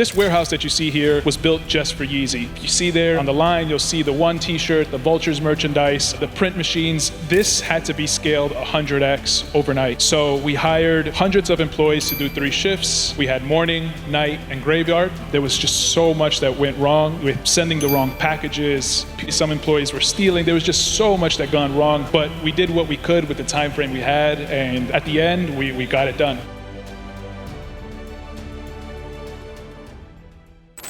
This warehouse that you see here was built just for Yeezy. You see there on the line, you'll see the One t-shirt, the Vultures merchandise, the print machines. This had to be scaled 100x overnight. So we hired hundreds of employees to do 3 shifts. We had morning, night, and graveyard. There was just so much that went wrong with sending the wrong packages. Some employees were stealing. There was just so much that gone wrong, but we did what we could with the time frame we had, and at the end, we got it done.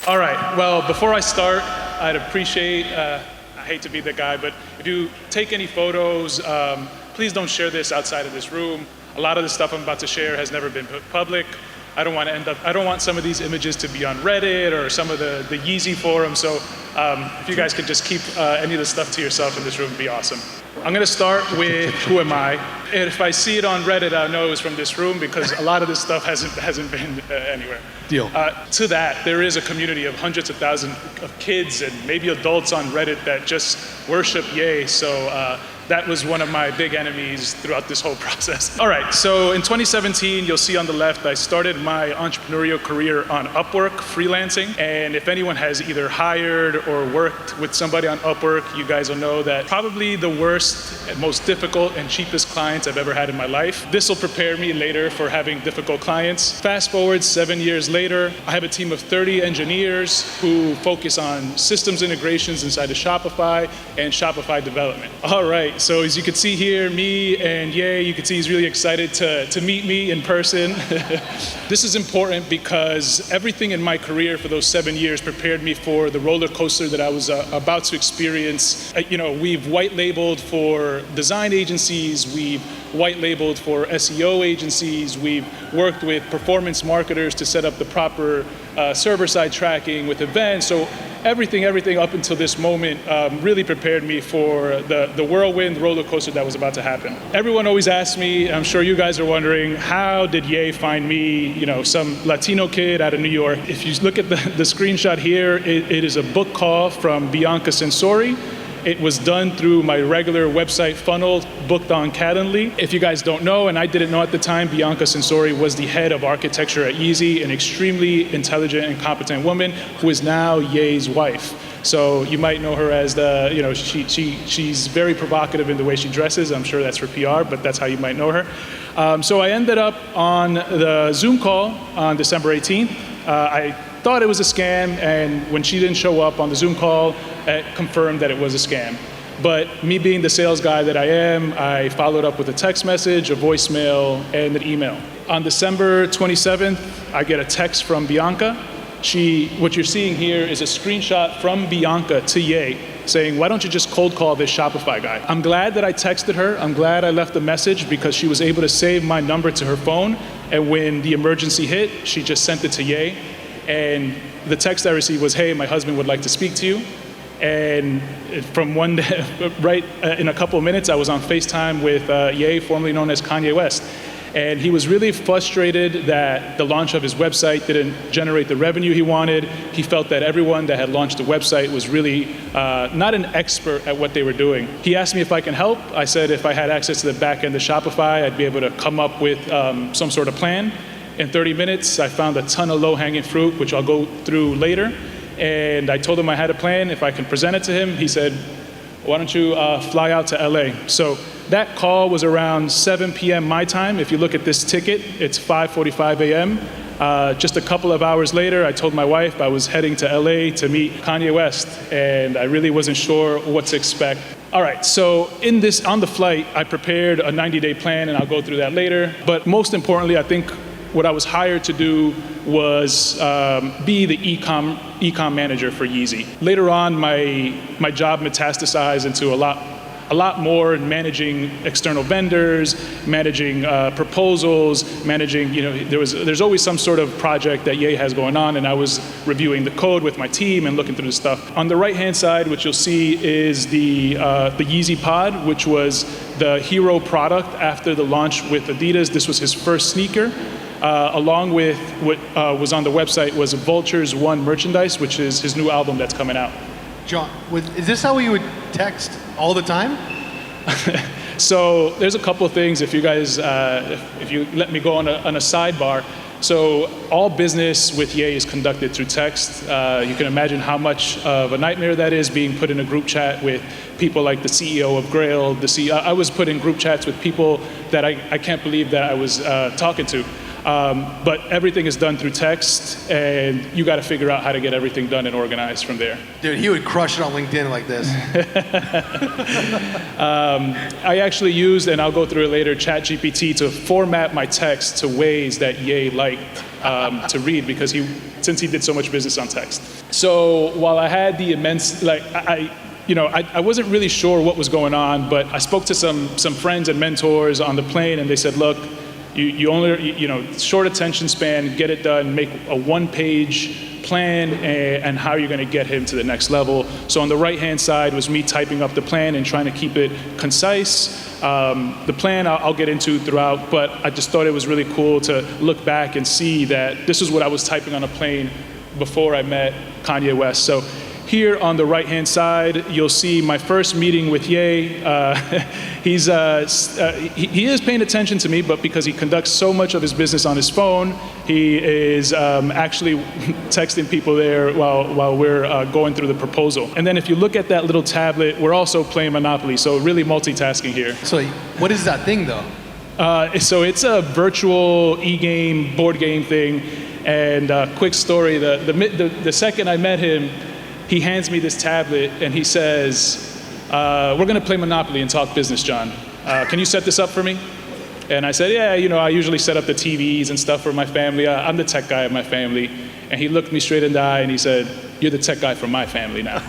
All right, well, before I start, I'd appreciate, I hate to be the guy, but if you take any photos, please don't share this outside of this room. A lot of the stuff I'm about to share has never been put public. I don't want some of these images to be on Reddit or some of the Yeezy forums, so if you guys could just keep any of the stuff to yourself in this room, it'd be awesome. I'm gonna start with who am I? And if I see it on Reddit, I know it's from this room because a lot of this stuff hasn't been anywhere. Deal. To that, there is a community of hundreds of thousands of kids and maybe adults on Reddit that just worship Ye, so that was one of my big enemies throughout this whole process. All right, so in 2017, you'll see on the left, I started my entrepreneurial career on Upwork, freelancing. And if anyone has either hired or worked with somebody on Upwork, you guys will know that probably the worst and most difficult and cheapest clients I've ever had in my life. This will prepare me later for having difficult clients. Fast forward 7 years later, I have a team of 30 engineers who focus on systems integrations inside of Shopify and Shopify development. All right. So as you can see here, me and Ye, you can see he's really excited to meet me in person. This is important because everything in my career for those 7 years prepared me for the roller coaster that I was about to experience. We've white labeled for design agencies, we've white labeled for SEO agencies, we've worked with performance marketers to set up the proper server-side tracking with events. So everything up until this moment really prepared me for the whirlwind roller coaster that was about to happen. Everyone always asks me, and I'm sure you guys are wondering, how did Ye find me, some Latino kid out of New York? If you look at the screenshot here, it is a book call from Bianca Sensori. It was done through my regular website funnel, booked on Calendly. If you guys don't know, and I didn't know at the time, Bianca Sensori was the head of architecture at Yeezy, an extremely intelligent and competent woman who is now Ye's wife. So you might know her as she's very provocative in the way she dresses. I'm sure that's for PR, but that's how you might know her. So I ended up on the Zoom call on December 18th. I thought it was a scam, and when she didn't show up on the Zoom call, it confirmed that it was a scam. But me being the sales guy that I am, I followed up with a text message, a voicemail, and an email. On December 27th, I get a text from Bianca. What you're seeing here is a screenshot from Bianca to Ye saying, why don't you just cold call this Shopify guy? I'm glad that I texted her. I'm glad I left a message because she was able to save my number to her phone. And when the emergency hit, she just sent it to Ye. And the text I received was, hey, my husband would like to speak to you. And from one day, right in a couple of minutes, I was on FaceTime with Ye, formerly known as Kanye West. And he was really frustrated that the launch of his website didn't generate the revenue he wanted. He felt that everyone that had launched the website was really not an expert at what they were doing. He asked me if I can help. I said if I had access to the back end of Shopify, I'd be able to come up with some sort of plan. In 30 minutes, I found a ton of low-hanging fruit, which I'll go through later. And I told him I had a plan. If I can present it to him, he said, why don't you fly out to LA? So that call was around 7 p.m. my time. If you look at this ticket, it's 5:45 a.m. Just a couple of hours later, I told my wife I was heading to LA to meet Kanye West, and I really wasn't sure what to expect. All right, so on the flight, I prepared a 90-day plan, and I'll go through that later. But most importantly, I think what I was hired to do was be the e-com manager for Yeezy. Later on, my job metastasized into a lot more in managing external vendors, managing proposals, managing, there's always some sort of project that Ye has going on, and I was reviewing the code with my team and looking through the stuff. On the right-hand side, what you'll see is the Yeezy Pod, which was the hero product after the launch with Adidas. This was his first sneaker. Along with what was on the website was Vultures 1 merchandise, which is his new album that's coming out. John, is this how you would text all the time? So there's a couple of things. If you guys, if you let me go on a sidebar, So all business with Ye is conducted through text. You can imagine how much of a nightmare that is, being put in a group chat with people like the CEO of Grail. I was put in group chats with people that I can't believe that I was talking to. But everything is done through text, and you got to figure out how to get everything done and organized from there. Dude, he would crush it on LinkedIn like this. I actually used, and I'll go through it later, ChatGPT to format my text to ways that Ye liked to read, because since he did so much business on text. So while I had the immense, I wasn't really sure what was going on, but I spoke to some friends and mentors on the plane, and they said, look, you only, short attention span, get it done, make a one-page plan and how you're going to get him to the next level. So on the right-hand side was me typing up the plan and trying to keep it concise. The plan I'll get into throughout, but I just thought it was really cool to look back and see that this is what I was typing on a plane before I met Kanye West. So here on the right-hand side, you'll see my first meeting with Ye. He is paying attention to me, but because he conducts so much of his business on his phone, he is actually texting people there while we're going through the proposal. And then if you look at that little tablet, we're also playing Monopoly, so really multitasking here. So what is that thing, though? So it's a virtual e-game, board game thing. And quick story, the second I met him, he hands me this tablet and he says, we're going to play Monopoly and talk business, John. Can you set this up for me? And I said, yeah, I usually set up the TVs and stuff for my family. I'm the tech guy of my family. And he looked me straight in the eye and he said, you're the tech guy for my family now.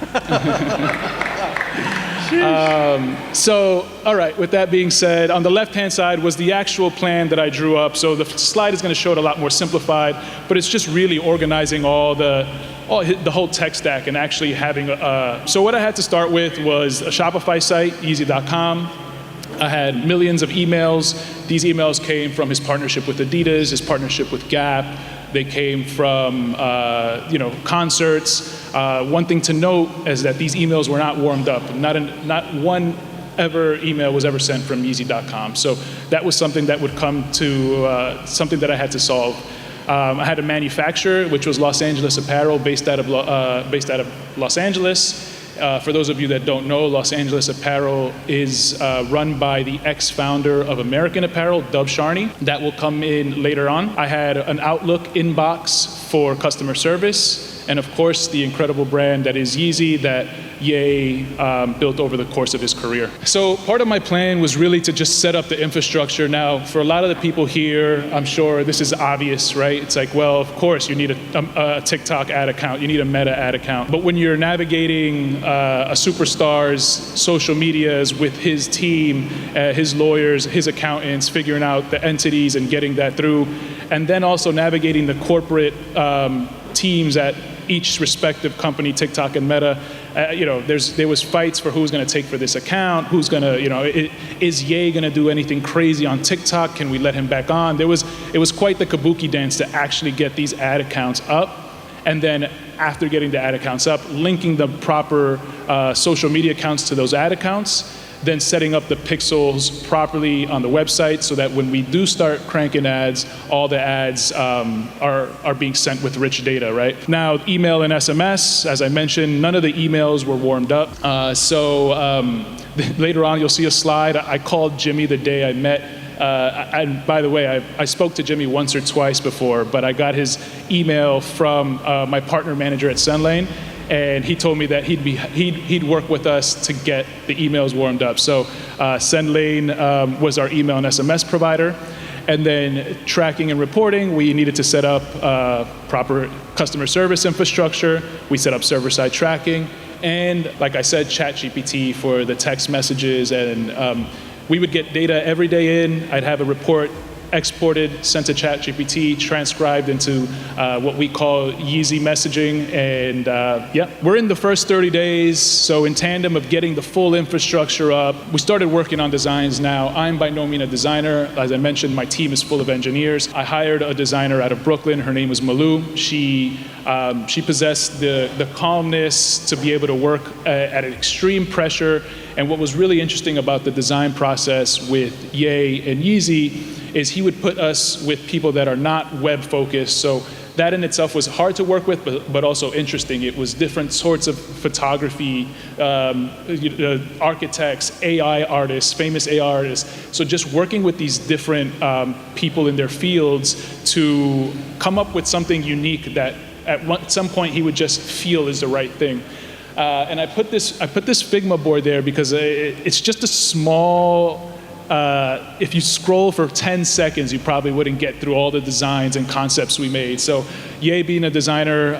So, all right, with that being said, on the left-hand side was the actual plan that I drew up. So the slide is going to show it a lot more simplified, but it's just really organizing the whole tech stack and actually having so what I had to start with was a Shopify site, Yeezy.com. I had millions of emails. These emails came from his partnership with Adidas, his partnership with Gap. They came from concerts. One thing to note is that these emails were not warmed up. Not one email was ever sent from Yeezy.com. So that was something that would come to something that I had to solve. I had a manufacturer, which was Los Angeles Apparel, based out of Los Angeles. For those of you that don't know, Los Angeles Apparel is run by the ex-founder of American Apparel, Dov Sharney. That will come in later on. I had an Outlook inbox for customer service, and of course, the incredible brand that is Yeezy that Ye built over the course of his career. So part of my plan was really to just set up the infrastructure. Now, for a lot of the people here, I'm sure this is obvious, right? It's like, well, of course, you need a TikTok ad account, you need a Meta ad account. But when you're navigating a superstar's social medias with his team, his lawyers, his accountants, figuring out the entities and getting that through, and then also navigating the corporate teams at each respective company, TikTok and Meta, there was fights for who's going to take for this account, who's going to, is Ye going to do anything crazy on TikTok? Can we let him back on? It was quite the kabuki dance to actually get these ad accounts up, and then after getting the ad accounts up, linking the proper social media accounts to those ad accounts, then setting up the pixels properly on the website so that when we do start cranking ads, all the ads are being sent with rich data, right? Now, email and SMS, as I mentioned, none of the emails were warmed up. Later on, you'll see a slide. I called Jimmy the day I met. And by the way, I spoke to Jimmy once or twice before, but I got his email from my partner manager at SendLane. And he told me that he'd work with us to get the emails warmed up. So SendLane was our email and SMS provider. And then tracking and reporting, we needed to set up proper customer service infrastructure. We set up server-side tracking. And like I said, ChatGPT for the text messages. And we would get data every day in. I'd have a report exported, sent to ChatGPT, transcribed into what we call Yeezy messaging. And we're in the first 30 days. So in tandem of getting the full infrastructure up, we started working on designs now. I'm by no means a designer. As I mentioned, my team is full of engineers. I hired a designer out of Brooklyn. Her name was Malou. She possessed the calmness to be able to work at an extreme pressure. And what was really interesting about the design process with Ye and Yeezy is he would put us with people that are not web focused. So that in itself was hard to work with, but also interesting. It was different sorts of photography, architects, AI artists, famous AI artists. So just working with these different people in their fields to come up with something unique that at some point he would just feel is the right thing. And I put this Figma board there because it's just a small. If you scroll for 10 seconds, you probably wouldn't get through all the designs and concepts we made. So Ye being a designer,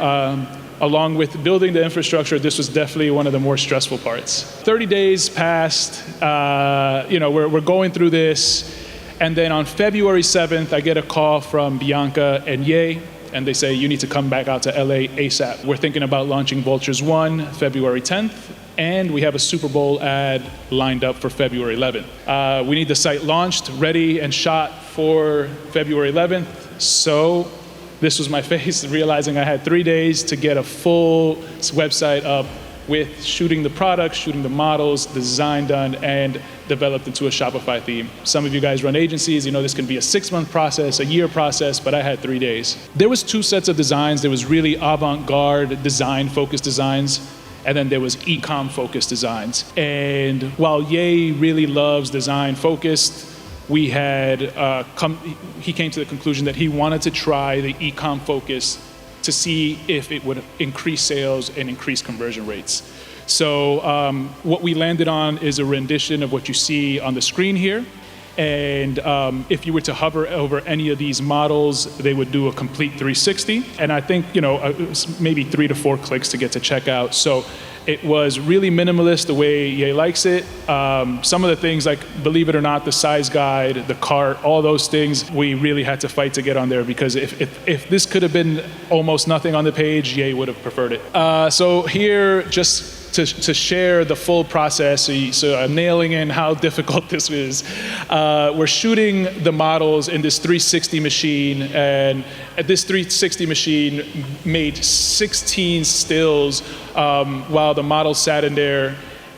along with building the infrastructure, this was definitely one of the more stressful parts. 30 days passed, we're going through this, and then on February 7th, I get a call from Bianca and Ye, and they say, you need to come back out to LA ASAP. We're thinking about launching Vultures 1 February 10th, and we have a Super Bowl ad lined up for February 11th. We need the site launched, ready, and shot for February 11th. So this was my face, realizing I had 3 days to get a full website up with shooting the products, shooting the models, design done, and developed into a Shopify theme. Some of you guys run agencies, you know this can be a 6-month process, a year process, but I had 3 days. There was 2 sets of designs. There was really avant-garde design-focused designs, and then there was e-com focused designs. And while Ye really loves design focused, he came to the conclusion that he wanted to try the e-com focus to see if it would increase sales and increase conversion rates. So what we landed on is a rendition of what you see on the screen here. And if you were to hover over any of these models, they would do a complete 360. And I think, it was maybe 3 to 4 clicks to get to checkout. So it was really minimalist the way Ye likes it. Some of the things, like, believe it or not, the size guide, the cart, all those things, we really had to fight to get on there, because if this could have been almost nothing on the page, Ye would have preferred it. So here, just to share the full process, so I'm nailing in how difficult this is. We're shooting the models in this 360 machine, and this 360 machine made 16 stills while the model sat in there.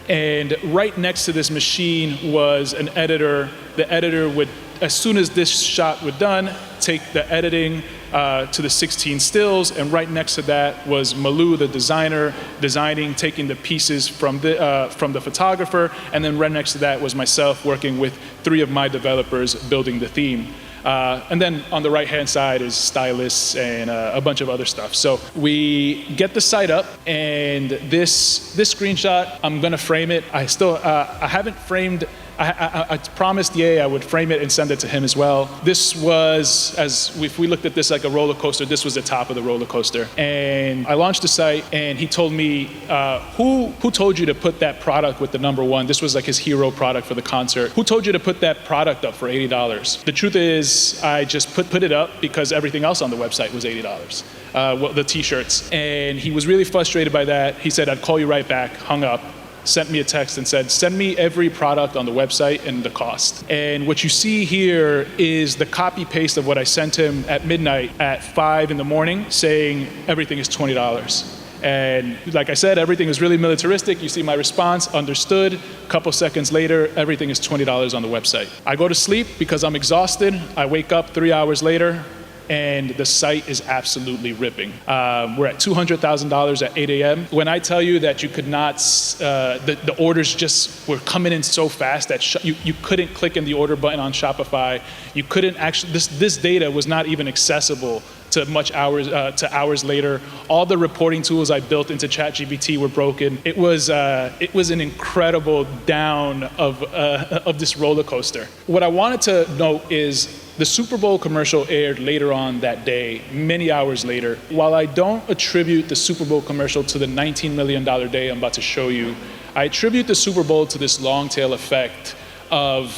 And right next to this machine was an editor. The editor would, as soon as this shot was done, take the editing to the 16 stills, and right next to that was Malou, the designer, designing, taking the pieces from the photographer, and then right next to that was myself working with 3 of my developers building the theme. And then on the right-hand side is stylists and a bunch of other stuff. So we get the site up, and this screenshot, I'm gonna frame it. I haven't framed. I promised Ye I would frame it and send it to him as well. This was, if we looked at this like a roller coaster, this was the top of the roller coaster. And I launched the site, and he told me, who told you to put that product with the number 1? This was like his hero product for the concert. Who told you to put that product up for $80? The truth is, I just put it up because everything else on the website was $80. The t-shirts. And he was really frustrated by that. He said, I'd call you right back, hung up. Sent me a text and said, send me every product on the website and the cost. And what you see here is the copy paste of what I sent him at midnight at 5 in the morning, saying everything is $20. And like I said, everything is really militaristic. You see my response, understood. A couple seconds later, everything is $20 on the website. I go to sleep because I'm exhausted. I wake up 3 hours later, and the site is absolutely ripping. We're at $200,000 at 8 a.m. When I tell you that you could not, the orders just were coming in so fast that you couldn't click in the order button on Shopify. You couldn't actually, this data was not even accessible to hours later. All the reporting tools I built into ChatGPT were broken. It was an incredible down of this roller coaster. What I wanted to note is the Super Bowl commercial aired later on that day, many hours later. While I don't attribute the Super Bowl commercial to the $19 million day I'm about to show you, I attribute the Super Bowl to this long tail effect of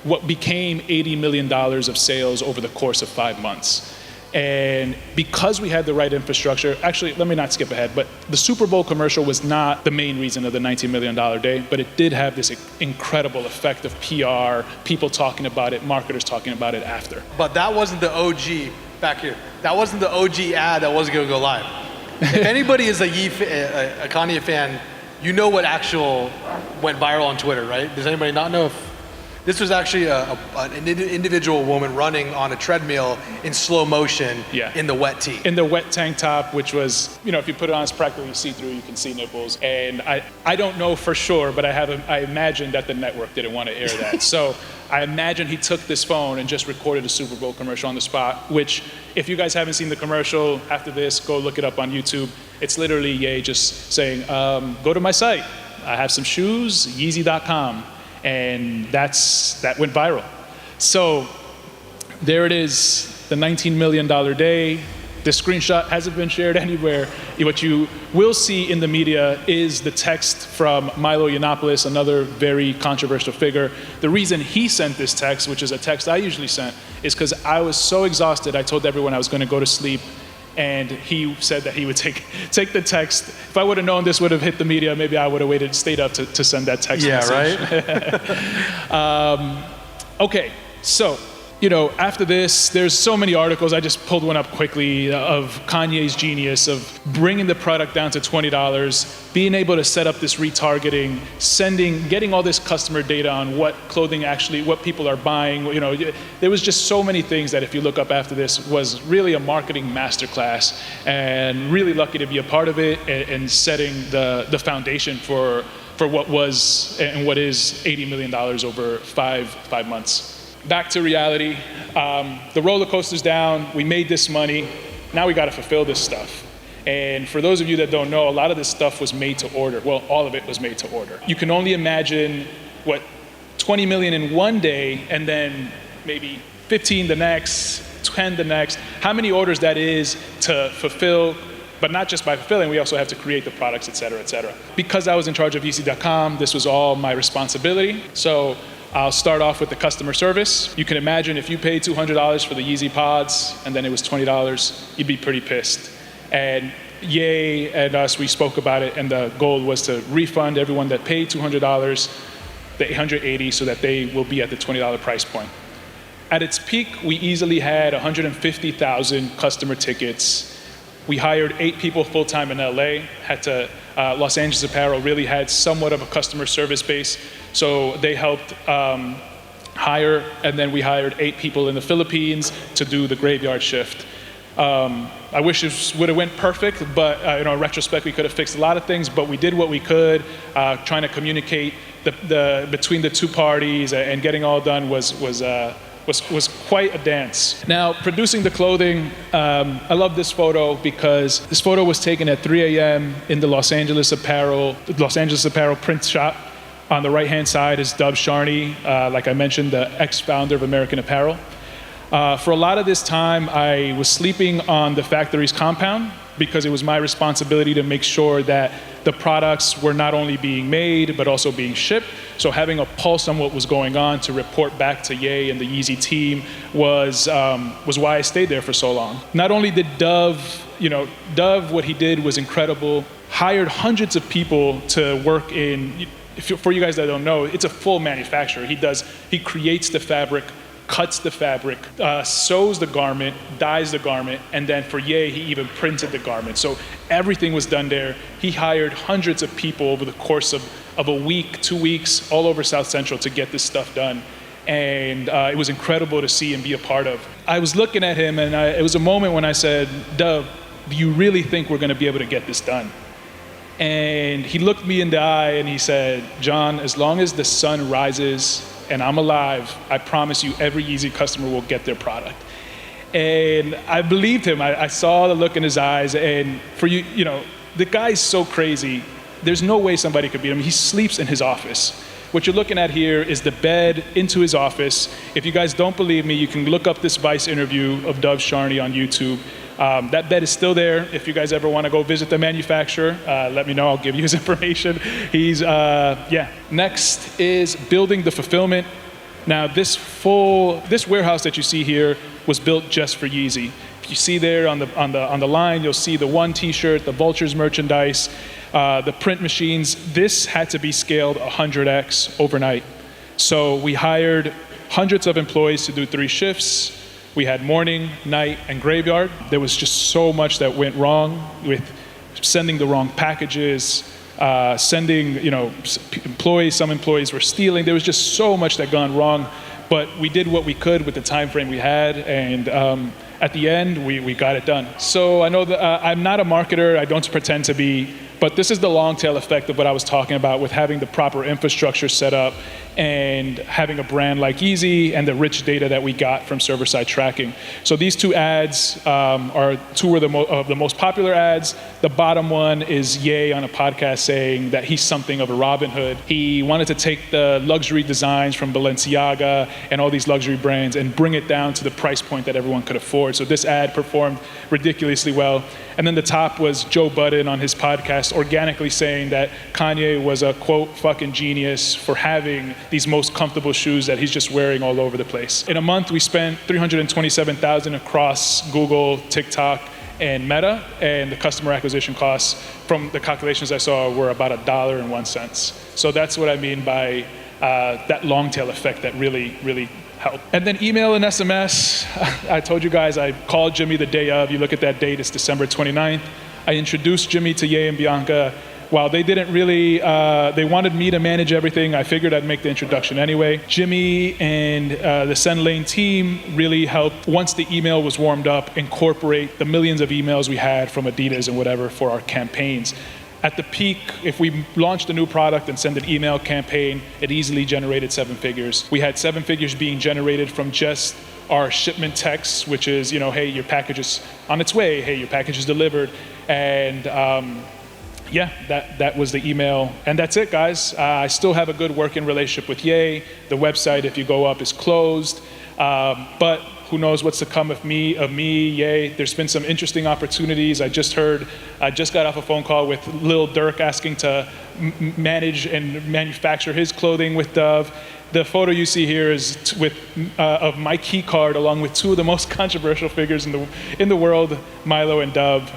what became $80 million of sales over the course of 5 months. And because we had the right infrastructure, actually, let me not skip ahead, but the Super Bowl commercial was not the main reason of the $19 million day, but it did have this incredible effect of PR, people talking about it, marketers talking about it after. But that wasn't the OG back here. That wasn't the OG ad that wasn't gonna go live. If anybody is a Kanye fan, you know what actual went viral on Twitter, right? Does anybody not know? This was actually an individual woman running on a treadmill in slow motion in the wet tee. In the wet tank top, which was, if you put it on, it's practically see-through, you can see nipples. And I don't know for sure, but I imagine that the network didn't want to air that. So I imagine he took this phone and just recorded a Super Bowl commercial on the spot, which if you guys haven't seen the commercial after this, go look it up on YouTube. It's literally Ye just saying, go to my site. I have some shoes, Yeezy.com. And that went viral. So there it is, the $19 million day. The screenshot hasn't been shared anywhere. What you will see in the media is the text from Milo Yiannopoulos, another very controversial figure. The reason he sent this text, which is a text I usually sent, is because I was so exhausted. I told everyone I was going to go to sleep, and he said that he would take the text. If I would have known this would have hit the media, maybe I would have stayed up to send that text message. Yeah, right? Okay, so, after this, there's so many articles. I just pulled one up quickly of Kanye's genius of bringing the product down to $20, being able to set up this retargeting, getting all this customer data on what clothing what people are buying. There was just so many things that if you look up after this was really a marketing masterclass, and really lucky to be a part of it and setting the foundation for what was and what is $80 million over five months. Back to reality. The roller coaster's down. We made this money. Now we got to fulfill this stuff. And for those of you that don't know, a lot of this stuff was made to order. Well, all of it was made to order. You can only imagine 20 million in one day, and then maybe 15 the next, 10 the next. How many orders that is to fulfill, but not just by fulfilling, we also have to create the products, et cetera, et cetera. Because I was in charge of Yeezy.com, this was all my responsibility. So I'll start off with the customer service. You can imagine if you paid $200 for the Yeezy pods and then it was $20, you'd be pretty pissed. And Ye and us, we spoke about it, and the goal was to refund everyone that paid $200 the $880 so that they will be at the $20 price point. At its peak, we easily had 150,000 customer tickets. We hired 8 people full-time in LA, Los Angeles Apparel really had somewhat of a customer service base, so they helped hire, and then we hired 8 people in the Philippines to do the graveyard shift. I wish it would have went perfect, but in retrospect, we could have fixed a lot of things, but we did what we could, trying to communicate between the two parties, and getting all done was quite a dance. Now, producing the clothing, I love this photo because this photo was taken at 3 a.m. in the Los Angeles Apparel print shop. On the right-hand side is Dov Sharney, like I mentioned, the ex-founder of American Apparel. For a lot of this time, I was sleeping on the factory's compound because it was my responsibility to make sure that the products were not only being made, but also being shipped. So having a pulse on what was going on to report back to Ye and the Yeezy team was why I stayed there for so long. Not only did Dov, what he did was incredible, hired hundreds of people to work in, for you guys that don't know, it's a full manufacturer. He creates the fabric, cuts the fabric, sews the garment, dyes the garment, and then for Ye, he even printed the garment. So everything was done there. He hired hundreds of people over the course of a week, 2 weeks, all over South Central to get this stuff done. And it was incredible to see and be a part of. I was looking at him, and it was a moment when I said, Dov, do you really think we're gonna be able to get this done? And he looked me in the eye and he said, John, as long as the sun rises and I'm alive, I promise you every Yeezy customer will get their product. And I believed him. I saw the look in his eyes, and for you, the guy's so crazy. There's no way somebody could beat him. He sleeps in his office. What you're looking at here is the bed into his office. If you guys don't believe me, you can look up this Vice interview of Dov Sharney on YouTube. That bed is still there. If you guys ever want to go visit the manufacturer, let me know. I'll give you his information. Next is building the fulfillment. Now, this warehouse that you see here was built just for Yeezy. If you see there on the line, you'll see the One T-shirt, the Vultures merchandise, the print machines. This had to be scaled 100x overnight. So we hired hundreds of employees to do 3 shifts. We had morning, night, and graveyard. There was just so much that went wrong with sending the wrong packages, sending, employees, some employees were stealing. There was just so much that gone wrong, but we did what we could with the time frame we had, and at the end, we got it done. So I know that I'm not a marketer, I don't pretend to be, but this is the long tail effect of what I was talking about with having the proper infrastructure set up and having a brand like Yeezy and the rich data that we got from server-side tracking. So these two ads are two of the most popular ads. The bottom one is Ye on a podcast saying that he's something of a Robin Hood. He wanted to take the luxury designs from Balenciaga and all these luxury brands and bring it down to the price point that everyone could afford. So this ad performed ridiculously well. And then the top was Joe Budden on his podcast organically saying that Kanye was a, quote, fucking genius for having these most comfortable shoes that he's just wearing all over the place. In a month, we spent $327,000 across Google, TikTok, and Meta, and the customer acquisition costs from the calculations I saw were about $1.01. So that's what I mean by that long tail effect that really, really helped. And then email and SMS. I told you guys I called Jimmy the day of. You look at that date, it's December 29th. I introduced Jimmy to Ye and Bianca. While they didn't really, they wanted me to manage everything, I figured I'd make the introduction anyway. Jimmy and the Send Lane team really helped, once the email was warmed up, incorporate the millions of emails we had from Adidas and whatever for our campaigns. At the peak, if we launched a new product and sent an email campaign, it easily generated 7 figures. We had 7 figures being generated from just our shipment texts, which is, hey, your package is on its way, hey, your package is delivered, and yeah, that was the email. And that's it, guys. I still have a good working relationship with Ye. The website, if you go up, is closed. But who knows what's to come of me, Ye. There's been some interesting opportunities. I just got off a phone call with Lil Durk asking to manage and manufacture his clothing with Dove. The photo you see here is of my key card along with 2 of the most controversial figures in the world, Milo and Dove.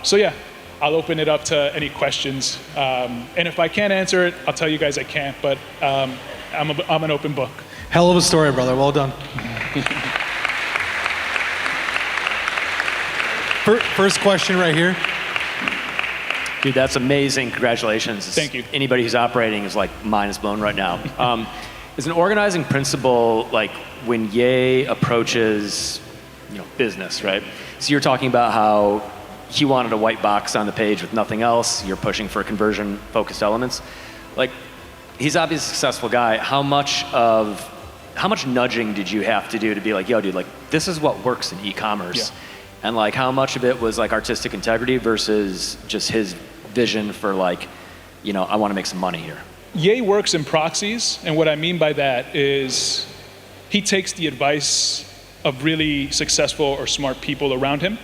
So yeah. I'll open it up to any questions. And if I can't answer it, I'll tell you guys I can't, but I'm an open book. Hell of a story, brother. Well done. First question right here. Dude, that's amazing. Congratulations. Thank you. Anybody who's operating is like mind is blown right now. Is an organizing principle like when Ye approaches business, right? So you're talking about how he wanted a white box on the page with nothing else. You're pushing for conversion-focused elements. Like, he's obviously a successful guy. How much nudging did you have to do to be like, yo, dude, like, this is what works in e-commerce? Yeah. And like, how much of it was like artistic integrity versus just his vision for like, I want to make some money here? Ye works in proxies, and what I mean by that is he takes the advice of really successful or smart people around him.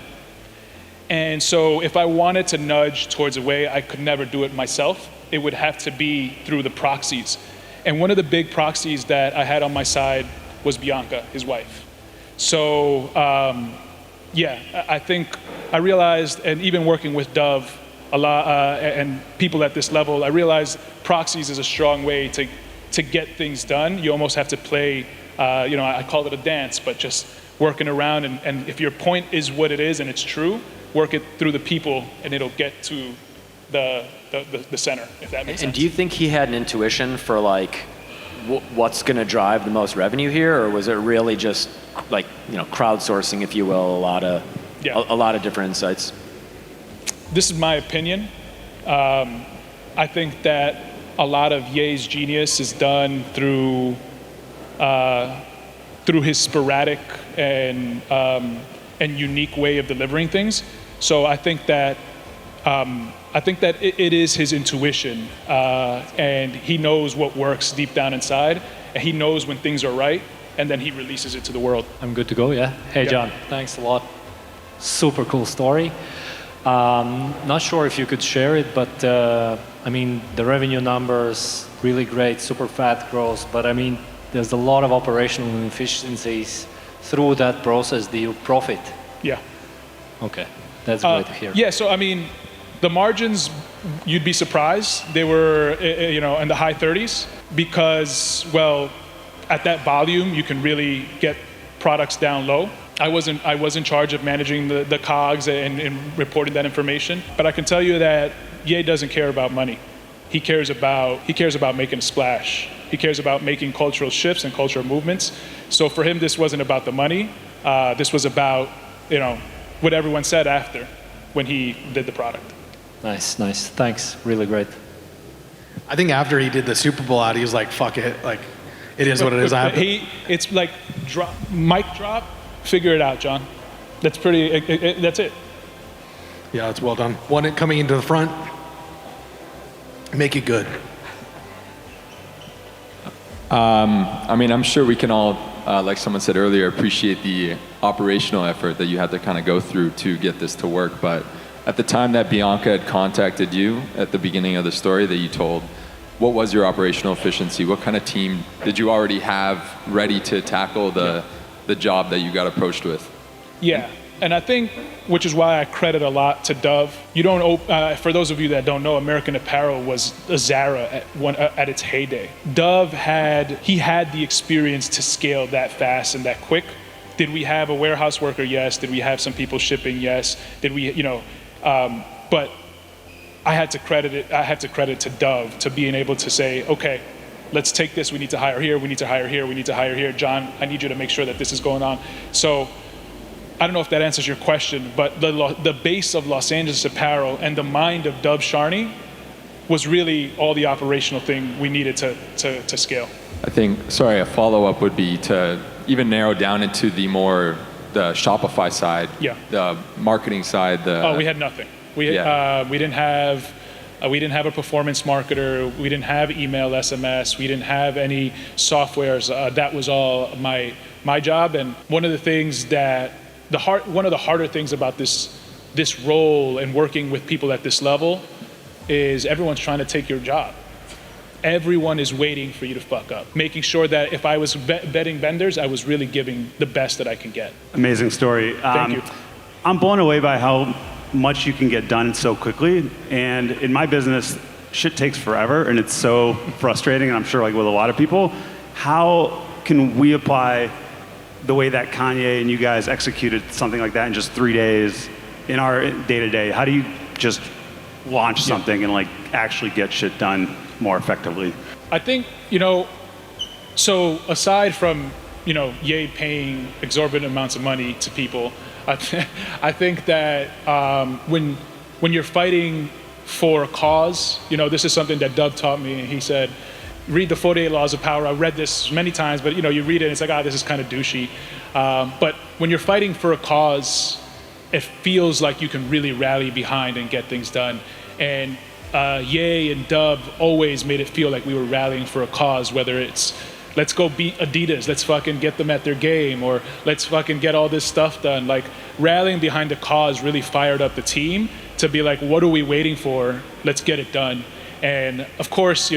And so if I wanted to nudge towards a way, I could never do it myself. It would have to be through the proxies. And one of the big proxies that I had on my side was Bianca, his wife. So yeah, I think I realized, and even working with Dove a lot, and people at this level, I realized proxies is a strong way to get things done. You almost have to play, I call it a dance, but just working around, and if your point is what it is and it's true, work it through the people, and it'll get to the center, if that makes sense. And do you think he had an intuition for like what's going to drive the most revenue here, or was it really just like crowdsourcing, if you will, a lot of different insights? This is my opinion. I think that a lot of Ye's genius is done through his sporadic and unique way of delivering things. So I think that it is his intuition, and he knows what works deep down inside, and he knows when things are right, and then he releases it to the world. I'm good to go, yeah? Hey, John, thanks a lot. Super cool story. Not sure if you could share it, but the revenue numbers, really great, super fast growth, but there's a lot of operational inefficiencies. Through that process, do you profit? Yeah. Okay, that's great to hear. Yeah, so the margins, you'd be surprised. They were, in the high 30s because, well, at that volume, you can really get products down low. I was in charge of managing the COGS and reporting that information, but I can tell you that Ye doesn't care about money. He cares about making a splash. He cares about making cultural shifts and cultural movements. So for him, this wasn't about the money. This was about, what everyone said after when he did the product. Nice. Thanks. Really great. I think after he did the Super Bowl ad, he was like, "Fuck it, like, it is what it is." It's like mic drop. Figure it out, John. That's pretty. That's it. Yeah, it's well done. One coming into the front. Make it good. I'm sure we can all, like someone said earlier, appreciate the operational effort that you had to kind of go through to get this to work. But at the time that Bianca had contacted you at the beginning of the story that you told, what was your operational efficiency? What kind of team did you already have ready to tackle the job that you got approached with? Yeah, and I think, which is why I credit a lot to Dove. For those of you that don't know, American Apparel was a Zara at its heyday. Dove had the experience to scale that fast and that quick. Did we have a warehouse worker? Yes. Did we have some people shipping? Yes. Did we, but I had to credit to Dove to being able to say, okay, let's take this. We need to hire here. We need to hire here. We need to hire here. John, I need you to make sure that this is going on. So I don't know if that answers your question, but the base of Los Angeles Apparel and the mind of Dove Charney was really all the operational thing we needed to scale. I think, a follow-up would be to even narrow down into the Shopify side, the marketing side. We had nothing. We didn't have a performance marketer. We didn't have email, SMS. We didn't have any softwares. That was all my job. And one of the things one of the harder things about this role and working with people at this level is everyone's trying to take your job. Everyone is waiting for you to fuck up, making sure that if I was vetting vendors, I was really giving the best that I can get. Amazing story. Thank you. I'm blown away by how much you can get done so quickly. And in my business, shit takes forever, and it's so frustrating, and I'm sure like with a lot of people. How can we apply the way that Kanye and you guys executed something like that in just 3 days in our day-to-day? How do you just launch something and like actually get shit done more effectively? I think, so aside from, Ye paying exorbitant amounts of money to people, I think that when you're fighting for a cause, this is something that Dove taught me. He said, read the 48 Laws of Power. I read this many times, but you read it and it's like, this is kind of douchey. But when you're fighting for a cause, it feels like you can really rally behind and get things done. And Ye and Dove always made it feel like we were rallying for a cause, whether it's let's go beat Adidas, let's fucking get them at their game, or let's fucking get all this stuff done. Like rallying behind the cause really fired up the team to be like, what are we waiting for? Let's get it done. And of course,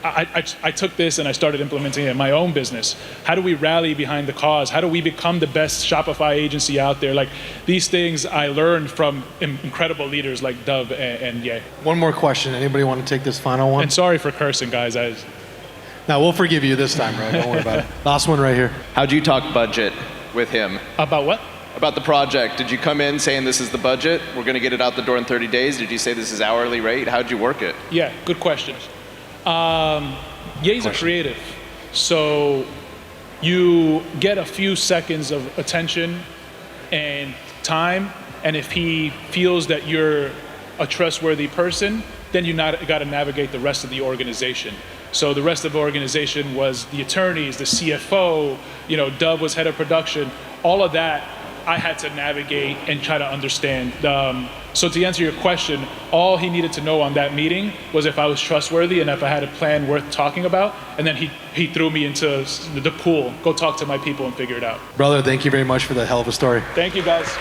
I took this and I started implementing it in my own business. How do we rally behind the cause? How do we become the best Shopify agency out there? Like these things I learned from incredible leaders like Dove and Ye. One more question. Anybody want to take this final one? And sorry for cursing, guys. No, we'll forgive you this time, bro. Don't worry about it. Last one right here. How'd you talk budget with him? About what? About the project. Did you come in saying this is the budget? We're going to get it out the door in 30 days. Did you say this is hourly rate? How'd you work it? Yeah, good question. Ye's a creative, so you get a few seconds of attention and time, and if he feels that you're a trustworthy person, then you got to navigate the rest of the organization. So the rest of the organization was the attorneys, the CFO, Dove was head of production, all of that I had to navigate and try to understand. So to answer your question, all he needed to know on that meeting was if I was trustworthy and if I had a plan worth talking about, and then he threw me into the pool. Go talk to my people and figure it out. Brother, thank you very much for that hell of a story. Thank you, guys.